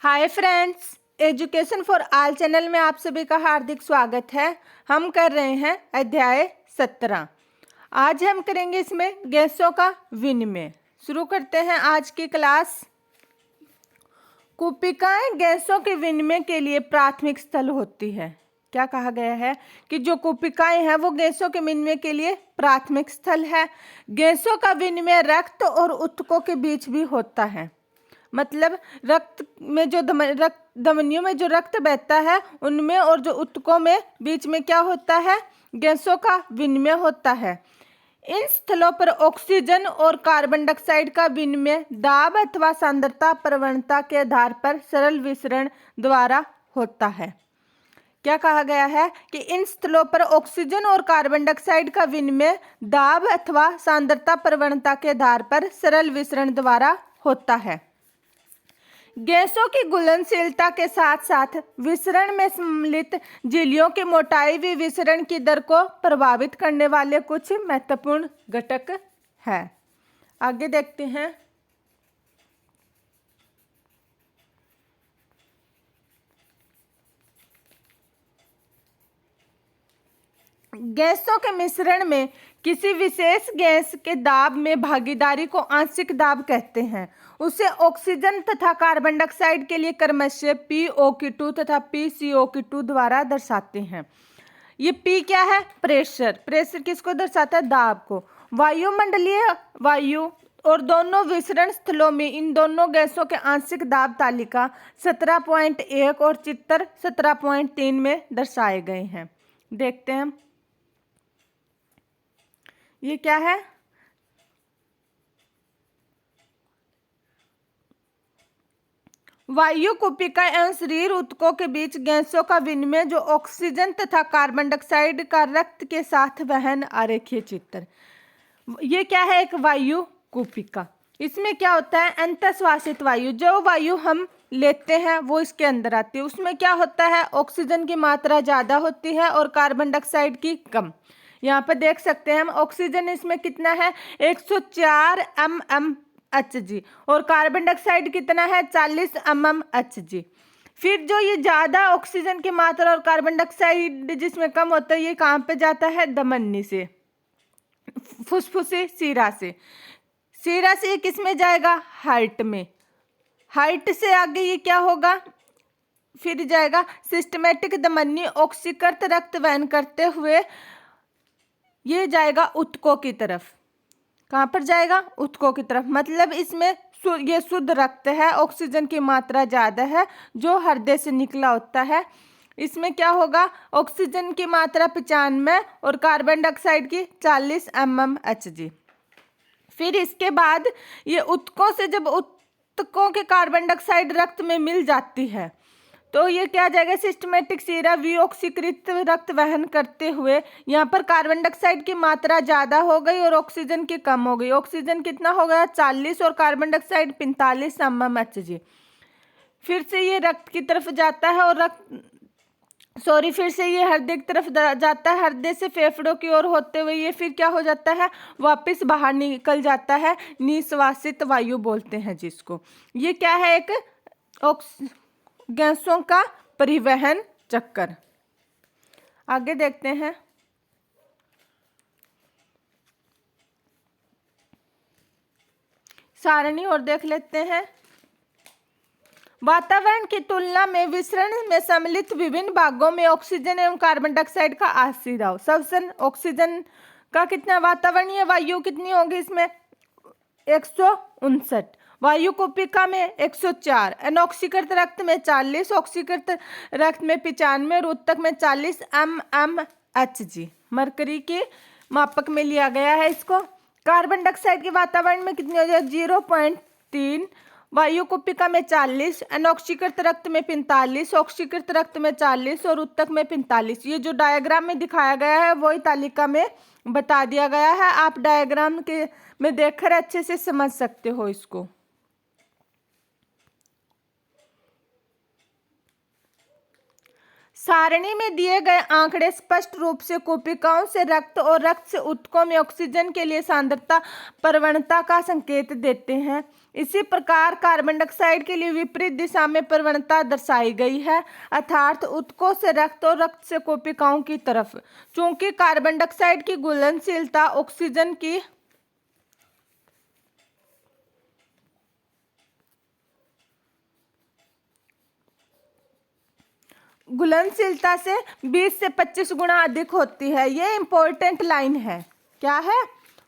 Hi friends, education for all channel में आप सभी का हार्दिक स्वागत है। हम कर रहे हैं अध्याय 17। आज हम करेंगे इसमें गैसों का विनिमय। शुरू करते हैं आज की क्लास। कूपिकाएं गैसों के विनिमय के लिए प्राथमिक स्थल होती है। क्या कहा गया है कि जो कूपिकाएं हैं वो गैसों के विनिमय के लिए प्राथमिक स्थल है। गैसों का विनिमय रक्त और ऊतकों के बीच भी होता है। मतलब रक्त में जो रक्त धमनियों में जो रक्त बहता है उनमें और जो ऊतकों में बीच में क्या होता है, गैसों का विनिमय होता है। इन स्थलों पर ऑक्सीजन और कार्बन डाइऑक्साइड का विनिमय दाब अथवा सांद्रता प्रवणता के आधार पर सरल विसरण द्वारा होता है। क्या कहा गया है कि इन स्थलों पर ऑक्सीजन और कार्बन डाइऑक्साइड का विनिमय दाब अथवा सांद्रता प्रवणता के आधार पर सरल विसरण द्वारा होता है। गैसों की घुलनशीलता के साथ साथ विसरण में सम्मिलित झिल्लियों की मोटाई भी विसरण की दर को प्रभावित करने वाले कुछ महत्वपूर्ण घटक है। आगे देखते हैं। गैसों के मिश्रण में किसी विशेष गैस के दाब में भागीदारी को आंशिक दाब कहते हैं। उसे ऑक्सीजन तथा कार्बन डाइऑक्साइड के लिए क्रमशः PO2 तथा PCO2 द्वारा दर्शाते हैं। ये P क्या है? प्रेशर। प्रेशर किसको दर्शाता है? दाब को। वायुमंडलीय वायु और दोनों विसरण स्थलों में इन दोनों गैसों के आंशिक दाब तालिका 17.1 और चित्र 17.3 में दर्शाए गए हैं। देखते हैं ये क्या है। वायु कूपिका एवं शरीर ऊतकों के बीच गैसों का विनिमय जो ऑक्सीजन तथा कार्बन डाइऑक्साइड का रक्त के साथ वहन। आरेखीय चित्र। ये क्या है? एक वायु कूपिका। इसमें क्या होता है? अंतःश्वासित वायु, जो वायु हम लेते हैं वो इसके अंदर आती है। उसमें क्या होता है? ऑक्सीजन की मात्रा ज्यादा होती है और कार्बन डाइऑक्साइड की कम। यहाँ पर देख सकते हैं हम, ऑक्सीजन इसमें कितना है? 104 mmHg और कार्बन डाइऑक्साइड कितना है? 40 mmHg। फिर जो ये ज्यादा ऑक्सीजन की मात्रा और कार्बन डाइऑक्साइड जिसमें कम होता है, ये कहाँ पे जाता है? धमनी से, फुसफुसी शिरा से। शिरा से ये किस में जाएगा? हार्ट में। हार्ट से आगे ये क्या होगा? फिर जाएगा सिस्टमैटिक धमनी ऑक्सीकृत रक्त वहन करते हुए ये जाएगा ऊतकों की तरफ। कहाँ पर जाएगा? ऊतकों की तरफ। मतलब इसमें ये शुद्ध रक्त है, ऑक्सीजन की मात्रा ज्यादा है जो हृदय से निकला होता है। इसमें क्या होगा? ऑक्सीजन की मात्रा 95 और कार्बन डाइऑक्साइड की 40 mmHg। फिर इसके बाद ये ऊतकों से जब ऊतकों के कार्बन डाइऑक्साइड रक्त में मिल जाती है तो ये क्या जाएगा? सिस्टमैटिक शिरा विऑक्सीकृत रक्त वहन करते हुए यहाँ पर कार्बन डाइऑक्साइड की मात्रा ज्यादा हो गई और ऑक्सीजन की कम हो गई। ऑक्सीजन कितना हो गया? 40 और कार्बन डाइऑक्साइड 45 mmHg। फिर से ये रक्त की तरफ जाता है और फिर से ये हृदय की तरफ जाता है। हृदय से फेफड़ों की ओर होते हुए ये फिर क्या हो जाता है? वापस बाहर निकल जाता है। निश्वासित वायु बोलते हैं जिसको। ये क्या है? एक गैसों का परिवहन चक्कर। आगे देखते हैं। सारणी और देख लेते हैं। वातावरण की तुलना में विसरण में सम्मिलित विभिन्न भागों में ऑक्सीजन एवं कार्बन डाइऑक्साइड का आपसी दाब। सबसे ऑक्सीजन का कितना? वातावरणीय वायु कितनी होगी इसमें? 159। वायु कूपिका में 104, अनऑक्सीकृत रक्त में 40, ऑक्सीकृत रक्त में 95 और ऊतक में 40 mmHg मरकरी के मापक में लिया गया है इसको। कार्बन डाइऑक्साइड के वातावरण में कितनी हो जाए? 0.3, वायु कूपिका में 40, अनऑक्सीकृत रक्त में 45, ऑक्सीकृत रक्त में 40 और ऊतक में 45। ये जो डायग्राम में दिखाया गया है वही तालिका में बता दिया गया है। आप डायग्राम के में देखकर अच्छे से समझ सकते हो इसको। सारणी में दिए गए आंकड़े स्पष्ट रूप से कोशिकाओं से रक्त और रक्त से ऊतकों में ऑक्सीजन के लिए सांद्रता प्रवणता का संकेत देते हैं। इसी प्रकार कार्बन डाइऑक्साइड के लिए विपरीत दिशा में प्रवणता दर्शाई गई है, अर्थात ऊतकों से रक्त और रक्त से कोशिकाओं की तरफ। चूंकि कार्बन डाइऑक्साइड की घुलनशीलता ऑक्सीजन की घुलनशीलता से 20 से 25 गुना अधिक होती है। ये इंपॉर्टेंट लाइन है। क्या है?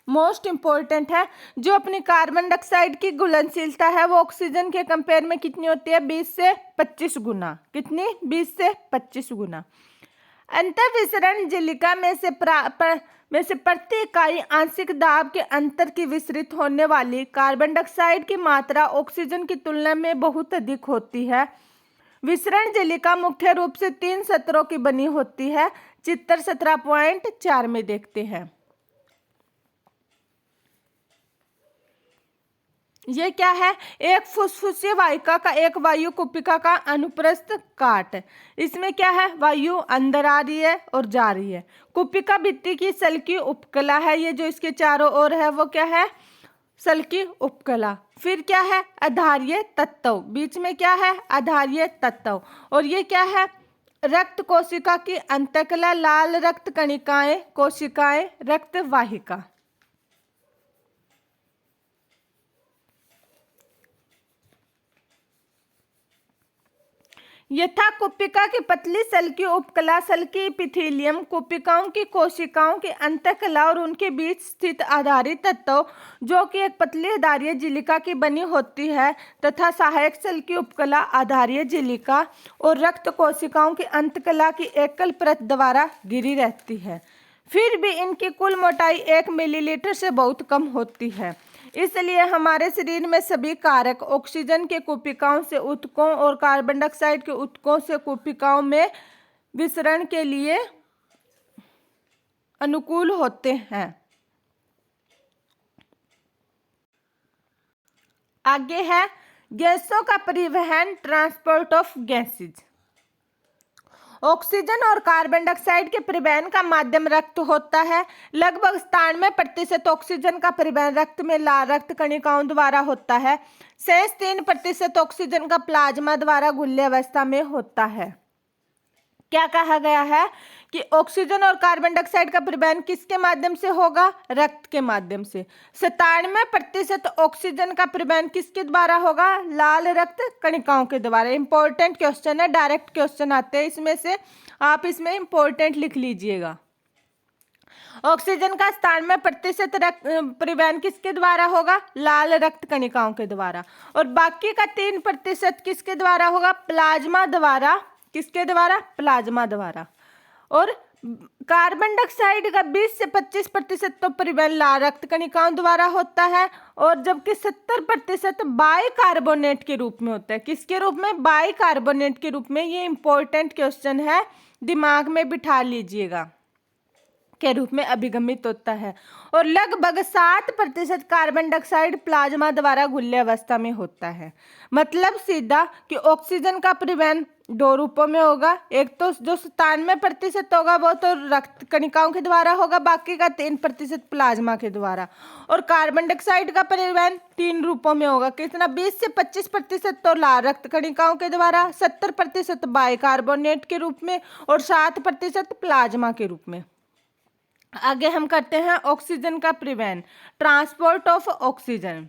मोस्ट इंपॉर्टेंट है। जो अपनी कार्बन डाइऑक्साइड की घुलनशीलता है वो ऑक्सीजन के कंपेयर में कितनी होती है? 20 से 25 गुना। कितनी? 20 से 25 गुना। अंतःविसरण झिल्लिका में से प्रति इकाई आंशिक दाब के अंतर की विसरित होने वाली कार्बन डाइऑक्साइड की मात्रा ऑक्सीजन की तुलना में बहुत अधिक होती है। विसरण झिल्लिका मुख्य रूप से 3 सतरों की बनी होती है। चित्र 17.4 में देखते हैं। ये क्या है? एक फुसफुसीय वाहिका का एक वायु कुपिका का अनुप्रस्थ काट। इसमें क्या है? वायु अंदर आ रही है और जा रही है। कुपिका भित्ति की सल की उपकला है। ये जो इसके चारों ओर है वो क्या है? सल की उपकला। फिर क्या है? आधारीय तत्व। बीच में क्या है? आधारीय तत्व। और ये क्या है? रक्त कोशिका की अंतकला, लाल रक्त कणिकाएं, कोशिकाएं, रक्त वाहिका। यथा कुपिका की पतली सल की उपकला, सल की एपिथेलियम, कुपिकाओं की कोशिकाओं की अंतःकला और उनके बीच स्थित आधारी तत्व जो कि एक पतली आधारीय झिल्लिका की बनी होती है, तथा सहायक सल की उपकला, आधारीय झिल्लिका और रक्त कोशिकाओं की अंतःकला की एकल परत द्वारा घिरी रहती है। फिर भी इनकी कुल मोटाई 1 मिलीलीटर से बहुत कम होती है। इसलिए हमारे शरीर में सभी कारक ऑक्सीजन के कोशिकाओं से ऊतकों और कार्बन डाइऑक्साइड के ऊतकों से कोशिकाओं में विसरण के लिए अनुकूल होते हैं। आगे है गैसों का परिवहन, ट्रांसपोर्ट ऑफ गैसेज। ऑक्सीजन और कार्बन डाइऑक्साइड के परिवहन का माध्यम रक्त होता है। लगभग 97% ऑक्सीजन का परिवहन रक्त में लाल रक्त कणिकाओं द्वारा होता है। शेष 3% ऑक्सीजन का प्लाज्मा द्वारा घुल्य अवस्था में होता है। क्या कहा गया है कि ऑक्सीजन और कार्बन डाइऑक्साइड का परिवहन किसके माध्यम से होगा? रक्त के माध्यम से। 97% ऑक्सीजन का परिवहन किसके द्वारा होगा? लाल रक्त कणिकाओं के द्वारा। इंपॉर्टेंट क्वेश्चन है, डायरेक्ट क्वेश्चन आते हैं इसमें से, आप इसमें इंपॉर्टेंट लिख लीजिएगा। ऑक्सीजन का 97% परिवहन किसके द्वारा होगा? लाल रक्त कणिकाओं के द्वारा। और बाकी का 3% किसके द्वारा होगा? प्लाज्मा द्वारा। किसके द्वारा? प्लाज्मा द्वारा। और कार्बन डाइऑक्साइड का 20 से 25% तो परिवहन लाल रक्त कणिकाओं द्वारा होता है, और जबकि 70% बाइकार्बोनेट के रूप में होता है। किसके रूप में? बाइकार्बोनेट के रूप में। ये इंपॉर्टेंट क्वेश्चन है, दिमाग में बिठा लीजिएगा, के रूप में अभिगमित होता है। और लगभग 7% कार्बन डाइऑक्साइड प्लाज्मा द्वारा घुल्य अवस्था में होता है। मतलब सीधा कि ऑक्सीजन का परिवहन 2 रूपों में होगा। एक तो जो 97% होगा वो तो रक्त कणिकाओं के द्वारा होगा, बाकी का 3% प्लाज्मा के द्वारा। और कार्बन डाइऑक्साइड का परिवहन 3 रूपों में होगा। कितना? 20 से 25% तो लाल रक्त कणिकाओं के द्वारा, 70% बाइकार्बोनेट के रूप में और 7% प्लाज्मा के रूप में। आगे हम करते हैं ऑक्सीजन का परिवहन, ट्रांसपोर्ट ऑफ ऑक्सीजन।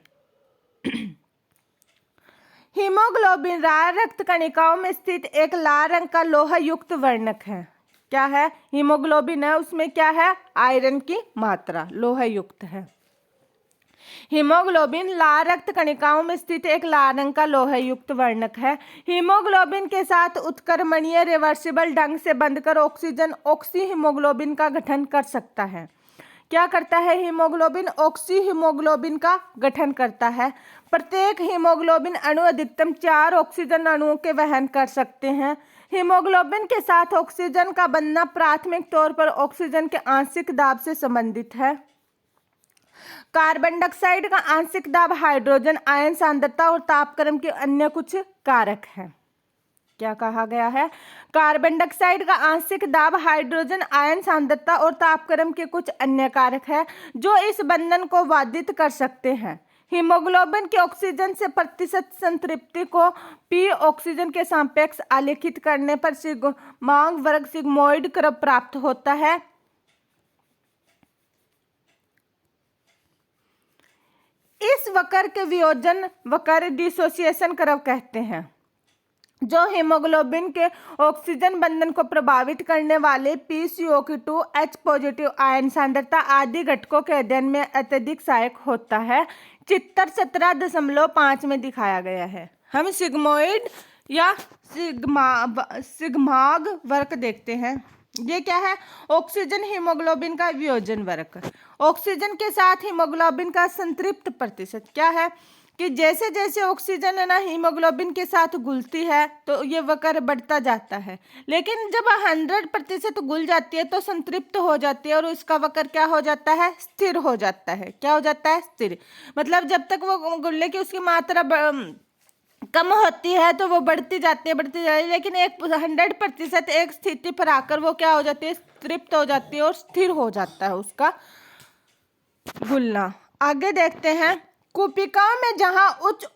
हीमोग्लोबिन लाल रक्त कणिकाओं में स्थित एक लाल रंग का लोहा युक्त वर्णक है। क्या है? हीमोग्लोबिन है, उसमें क्या है? आयरन की मात्रा, लोहा युक्त है। हीमोग्लोबिन लाल रक्त कणिकाओं में स्थित एक लाल रंग का लोहा युक्त वर्णक है। हीमोग्लोबिन के साथ उत्क्रमणीय रिवर्सिबल ढंग से बंधकर ऑक्सीजन ऑक्सी हीमोग्लोबिन का गठन कर सकता है। क्या करता है? हीमोग्लोबिन ऑक्सी हीमोग्लोबिन का गठन करता है। प्रत्येक हीमोग्लोबिन अणु अधिकतम 4 ऑक्सीजन अणुओं के वहन कर सकते हैं। हीमोग्लोबिन के साथ ऑक्सीजन का बंधना प्राथमिक तौर पर ऑक्सीजन के आंशिक दाब से संबंधित है। कार्बन डाइऑक्साइड का आंशिक दाब हाइड्रोजन आयन सांद्रता और तापक्रम के अन्य कुछ कारक हैं। क्या कहा गया है? कार्बन डाइऑक्साइड का आंशिक दाब, हाइड्रोजन आयन सांद्रता और तापक्रम के कुछ अन्य कारक है जो इस बंधन को बाधित कर सकते हैं। हीमोग्लोबिन के ऑक्सीजन से प्रतिशत संतृप्ति को पी ऑक्सीजन के सापेक्ष आलेखित करने पर सिग्मांक वर्ग सिग्मोइड कर्व प्राप्त होता है। इस वक्र के वियोजन वक्र डिसोसिएशन कर्व कहते हैं, जो हीमोग्लोबिन के ऑक्सीजन बंधन को प्रभावित करने वाले PCO2, H पॉजिटिव आयन सांद्रता आदि घटकों के अध्ययन में अत्यधिक सहायक होता है। चित्र 17.5 में दिखाया गया है। हम सिग्मोइड या सिग्माग वक्र देखते हैं। ये क्या है? ऑक्सीजन हीमोग्लोबिन का वियोजन वक्र। ऑक्सीजन के साथ हीमोग्लोबिन का संतृप्त प्रतिशत क्या है कि जैसे जैसे ऑक्सीजन है ना हीमोग्लोबिन के साथ घुलती है तो ये वक्र बढ़ता जाता है, लेकिन जब 100% घुल जाती है तो संतृप्त हो जाती है और उसका वक्र क्या हो जाता है? स्थिर हो जाता है। क्या हो जाता है? स्थिर। मतलब जब तक वो घुलने की उसकी मात्रा कम होती है तो वो बढ़ती जाती है, लेकिन 100% एक स्थिति पर आकर वो क्या हो जाती है? तृप्त हो जाती है और स्थिर हो जाता है उसका घुलना। आगे देखते हैं। कुपिकाओं में जहां उच्च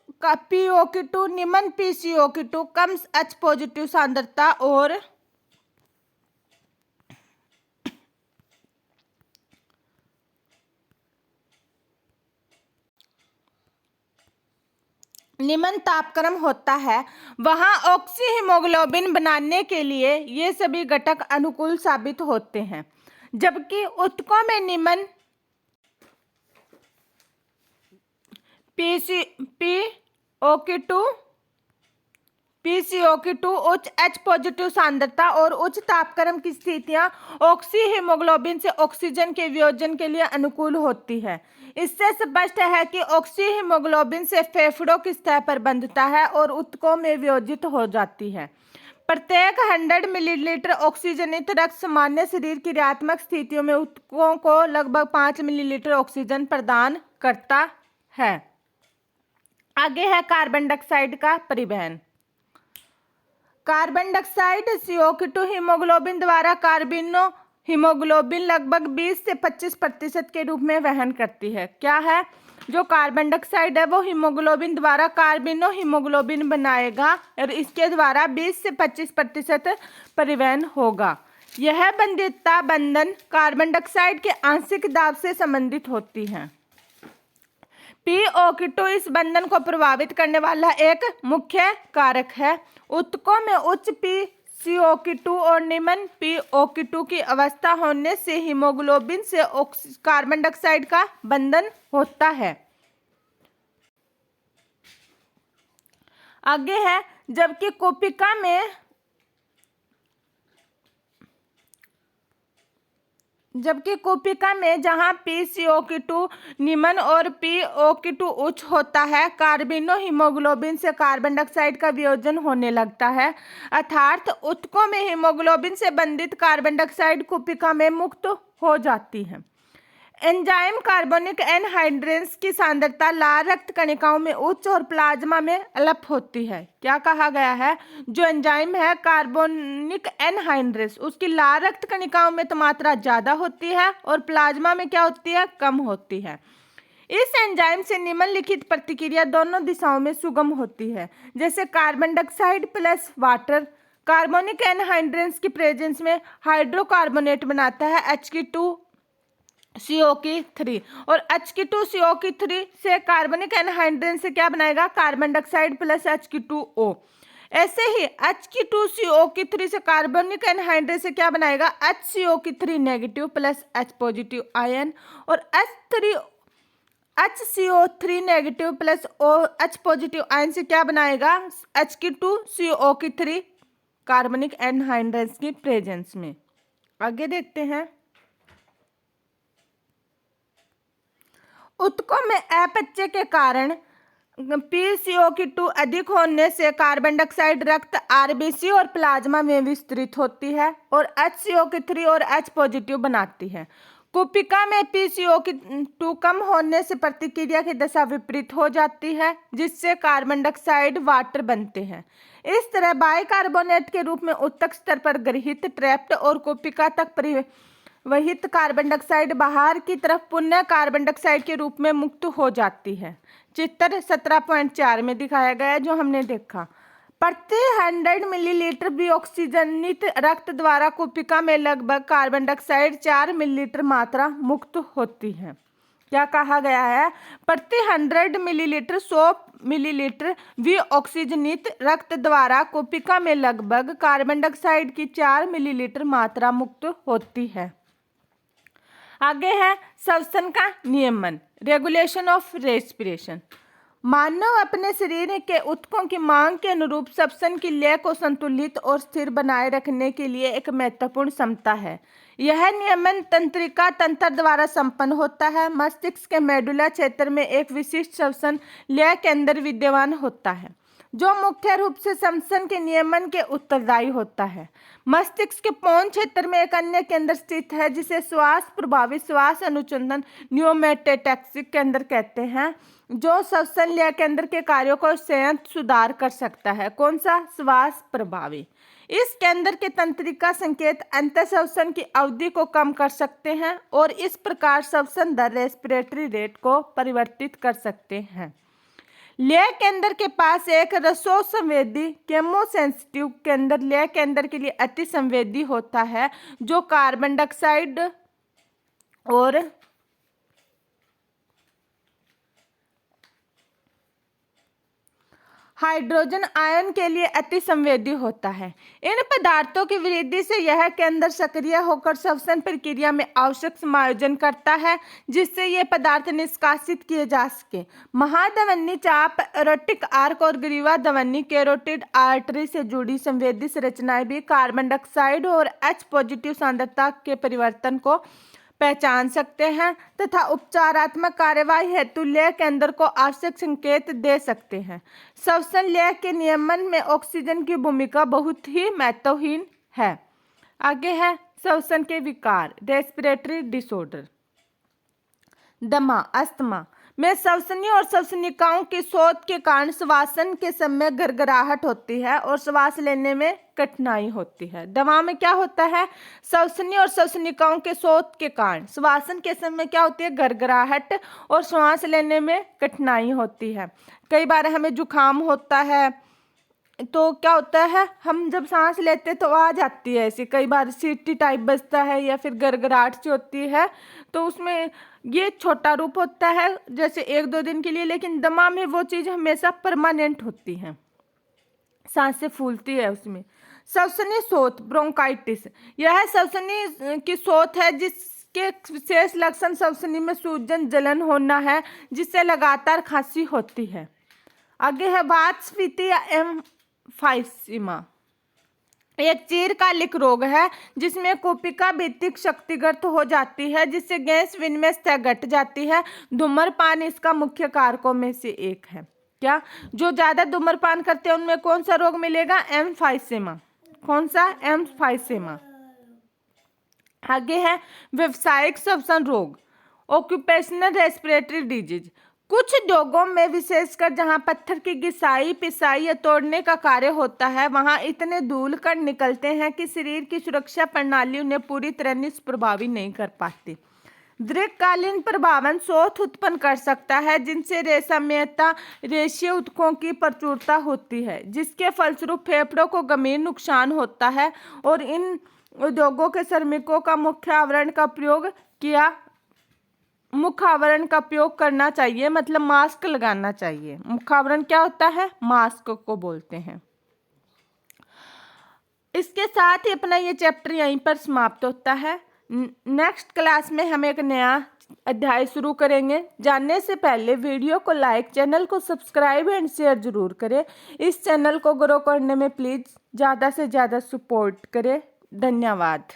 PO2, निम्न PCO2, कम H पॉजिटिव सांद्रता और निम्न तापक्रम होता है, वहां ऑक्सी हीमोग्लोबिन बनाने के लिए ये सभी घटक अनुकूल साबित होते हैं, जबकि ऊतकों में निम्न PCO2, उच्च H पॉजिटिव सांद्रता और उच्च तापक्रम की स्थितियां ऑक्सी हीमोग्लोबिन से ऑक्सीजन के वियोजन के लिए अनुकूल होती है। इससे स्पष्ट है कि ऑक्सी हीमोग्लोबिन से फेफड़ों की सतह पर बंधता है और ऊतकों में वियोजित हो जाती है। प्रत्येक 100 मिलीलीटर ऑक्सीजनित रक्त सामान्य शरीर की क्रियात्मक स्थितियों में ऊतकों को लगभग 5 मिलीलीटर ऑक्सीजन प्रदान करता है। आगे है कार्बन डाइऑक्साइड का परिवहन। कार्बन डाइऑक्साइड CO2 हीमोग्लोबिन द्वारा कार्बिनो हीमोग्लोबिन लगभग 20 से 25% के रूप में वहन करती है। क्या है? जो कार्बन डाइऑक्साइड है वो हीमोग्लोबिन द्वारा कार्बिनो हीमोग्लोबिन बनाएगा और इसके द्वारा 20 से 25% परिवहन होगा। यह बंधितता बंधन कार्बन डाइऑक्साइड के आंशिक दाब से संबंधित होती है। PO2 इस बंधन को प्रभावित करने वाला एक मुख्य कारक है। ऊतकों में उच्च PCO2 और निम्न PO2 की अवस्था होने से हीमोग्लोबिन से कार्बन डाइऑक्साइड का बंधन होता है। आगे है, जबकि कोशिका में जहां PCO2 निम्न और PO2 उच्च होता है, कार्बिनो हीमोग्लोबिन से कार्बन डाइऑक्साइड का वियोजन होने लगता है, अर्थात ऊतकों में हीमोग्लोबिन से बंधित कार्बन डाइऑक्साइड कोशिका में मुक्त हो जाती है। एंजाइम कार्बोनिक एनहाइड्रेस की सांद्रता लाल रक्त कणिकाओं में उच्च और प्लाज्मा में अल्प होती है। क्या कहा गया है? जो एंजाइम है कार्बोनिक एनहाइड्रेस, उसकी लाल रक्त कणिकाओं में तो मात्रा ज्यादा होती है और प्लाज्मा में क्या होती है? कम होती है। इस एंजाइम से निम्नलिखित प्रतिक्रिया दोनों दिशाओं में सुगम होती है, जैसे carbon dioxide plus water carbonic anhydrase की प्रेजेंस में हाइड्रोकार्बोनेट बनाता है H2CO3 और H2CO3 से कार्बनिक एनहाइड्रेस से क्या बनाएगा? Carbon dioxide plus H2O। ऐसे ही H2CO3 से कार्बनिक एनहाइड्रेस से क्या बनाएगा? HCO3 negative plus H positive ion और HCO3 negative plus H positive ion से क्या बनाएगा? H2CO3 कार्बनिक एनहाइड्रेस की प्रेजेंस में। आगे देखते हैं। ऊतकों में अपचय के कारण PCO2 अधिक होने से कार्बन डाइऑक्साइड रक्त RBC और प्लाज्मा में विस्तृत होती है और HCO3 और H पॉजिटिव बनाती है। कोशिका में PCO2 कम होने से प्रतिक्रिया की दशा विपरीत हो जाती है, जिससे कार्बन डाइऑक्साइड वाटर बनते हैं। इस तरह बाइकार्बोनेट के रूप में उत्तक स्तर पर गृहीत, ट्रैप्ड और कोशिका तक परिवहित कार्बन डाइऑक्साइड बाहर की तरफ पुनः कार्बन डाइऑक्साइड के रूप में मुक्त हो जाती है। चित्र 17.4 में दिखाया गया है जो हमने देखा। प्रति 100 मिलीलीटर विऑक्सीजनित रक्त द्वारा कोशिका में लगभग कार्बन डाइऑक्साइड 4 मिलीलीटर मात्रा मुक्त होती है। क्या कहा गया है? प्रति 100 मिलीलीटर 100 मिलीलीटर विऑक्सीजनित रक्त द्वारा कोशिका में लगभग कार्बन डाइऑक्साइड की 4 मिलीलीटर मात्रा मुक्त होती है। आगे है श्वसन का नियमन, रेगुलेशन ऑफ रेस्पिरेशन। मानव अपने शरीर के ऊतकों की मांग के अनुरूप श्वसन की लय को संतुलित और स्थिर बनाए रखने के लिए एक महत्वपूर्ण क्षमता है। यह नियमन तंत्रिका तंत्र द्वारा संपन्न होता है। मस्तिष्क के मेडुला क्षेत्र में एक विशिष्ट श्वसन लय केंद्र विद्यमान होता है जो मुख्य रूप से श्वसन के नियमन के उत्तरदायी होता है। मस्तिष्क के पौन क्षेत्र में एक अन्य केंद्र स्थित है जिसे श्वास प्रभावी श्वास अनुचंदन न्यूमेटेटैक्सिक केंद्र कहते हैं, जो श्वसन लय केंद्र के कार्यों को संयंत्र सुधार कर सकता है। कौन सा? श्वास प्रभावी। इस केंद्र के तंत्रिका संकेत अंतः श्वसन की अवधि को कम कर सकते हैं और इस प्रकार श्वसन दर रेस्पिरेटरी रेट को परिवर्तित कर सकते हैं। लय केंद्र के पास एक रसोसंवेदी केमोसेंसिटिव केंद्र लय केंद्र के लिए अति संवेदी होता है जो कार्बन डाइऑक्साइड और हाइड्रोजन आयन के लिए अति संवेदी होता है। इन पदार्थों की वृद्धि से यह केंद्र सक्रिय होकर श्वसन प्रक्रिया में आवश्यक समायोजन करता है जिससे ये पदार्थ निष्कासित किए जा सके। महाधमनी चाप, एरोटिक आर्क और ग्रीवा धमनी कैरोटिड आर्टरी से जुड़ी संवेदी संरचनाएं भी कार्बन डाइऑक्साइड और H पॉजिटिव सांद्रता के परिवर्तन को पहचान सकते हैं तथा उपचारात्मक कार्यवाही हेतु लय केंद्र को आवश्यक संकेत दे सकते हैं। श्वसन लय के नियमन में ऑक्सीजन की भूमिका बहुत ही महत्वहीन है। आगे है श्वसन के विकार, रेस्पिरेटरी डिसऑर्डर। दमा, अस्थमा में श्वसनी और श्वसनिकाओं की शोथ के कारण श्वसन के समय गड़गड़ाहट होती है और श्वास लेने में कठिनाई होती है। दमा में क्या होता है? श्वसनी और श्वसनिकाओं के शोथ के कारण श्वसन के समय क्या होती है? गड़गड़ाहट और श्वास लेने में कठिनाई होती है। कई बार हमें जुकाम होता है तो क्या होता है, हम जब सांस लेते तो आ जाती है ऐसी, कई बार सीटी टाइप बजता है या फिर गड़गड़ाहट सी होती है, तो उसमें ये छोटा रूप होता है जैसे 1-2 दिन के लिए, लेकिन दमा में वो चीज़ हमेशा परमानेंट होती है, सांसें फूलती है उसमें। श्वसनी शोथ, ब्रोंकाइटिस, यह श्वसनी की शोथ है जिसके विशेष लक्षण श्वसनी में सूजन जलन होना है जिससे लगातार खांसी होती है। आगे है वातस्फीति या एम्फाइसीमा, एक चीरकालिक रोग है जिसमें कोशिका भित्ति क्षतिग्रस्त हो जाती है जिससे गैस विनिमय स्तर घट जाती है। धूम्रपान इसका मुख्य कारकों में से एक है। क्या? जो ज्यादा धूम्रपान करते हैं उनमें कौन सा रोग मिलेगा? एम्फाइसेमा। कौन सा? एम्फाइसेमा। आगे है व्यावसायिक श्वसन रोग, ऑक्यूपेशनल रेस्पिरेटरी डिजीज। कुछ उद्योगों में विशेषकर जहां पत्थर की घिसाई, पिसाई या तोड़ने का कार्य होता है वहां इतने धूल कण निकलते हैं कि शरीर की सुरक्षा प्रणाली उन्हें पूरी तरह निष्प्रभावी नहीं कर पाती। दीर्घकालीन प्रभावन शोथ उत्पन्न कर सकता है जिनसे रेशमीयता, रेशीय ऊतकों की प्रचुरता होती है जिसके फलस्वरूप फेफड़ों को गंभीर नुकसान होता है और इन उद्योगों के श्रमिकों का मुख्य आवरण का उपयोग करना चाहिए, मतलब मास्क लगाना चाहिए। मुख्य आवरण क्या होता है? मास्क को बोलते हैं। इसके साथ ही अपना ये चैप्टर यहीं पर समाप्त होता है। नेक्स्ट क्लास में हम एक नया अध्याय शुरू करेंगे। जानने से पहले वीडियो को लाइक, चैनल को सब्सक्राइब एंड शेयर जरूर करें। इस चैनल को ग्रो करने में प्लीज़ ज़्यादा से ज़्यादा सपोर्ट करें। धन्यवाद।